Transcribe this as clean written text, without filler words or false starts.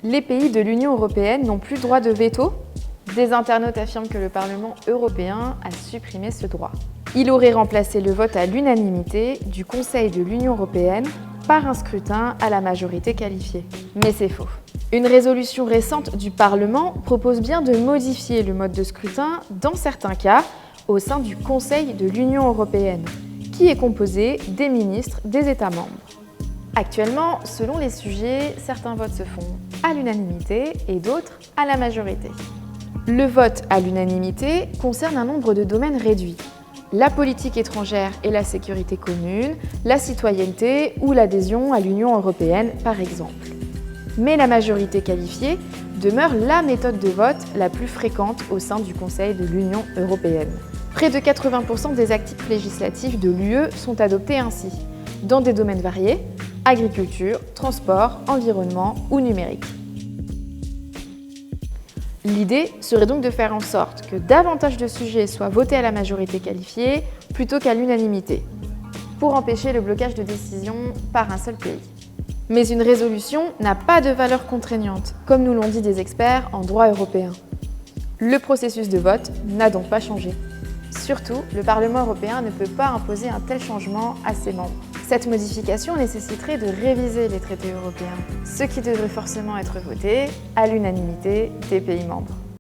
Les pays de l'Union européenne n'ont plus droit de veto? Des internautes affirment que le Parlement européen a supprimé ce droit. Il aurait remplacé le vote à l'unanimité du Conseil de l'Union européenne par un scrutin à la majorité qualifiée. Mais c'est faux. Une résolution récente du Parlement propose bien de modifier le mode de scrutin dans certains cas au sein du Conseil de l'Union européenne, qui est composé des ministres des États membres. Actuellement, selon les sujets, certains votes se font à l'unanimité et d'autres à la majorité. Le vote à l'unanimité concerne un nombre de domaines réduit. La politique étrangère et la sécurité commune, la citoyenneté ou l'adhésion à l'Union européenne, par exemple. Mais la majorité qualifiée demeure la méthode de vote la plus fréquente au sein du Conseil de l'Union européenne. Près de 80% des actes législatifs de l'UE sont adoptés ainsi, dans des domaines variés, agriculture, transport, environnement ou numérique. L'idée serait donc de faire en sorte que davantage de sujets soient votés à la majorité qualifiée plutôt qu'à l'unanimité, pour empêcher le blocage de décisions par un seul pays. Mais une résolution n'a pas de valeur contraignante, comme nous l'ont dit des experts en droit européen. Le processus de vote n'a donc pas changé. Surtout, le Parlement européen ne peut pas imposer un tel changement à ses membres. Cette modification nécessiterait de réviser les traités européens, ce qui devrait forcément être voté à l'unanimité des pays membres.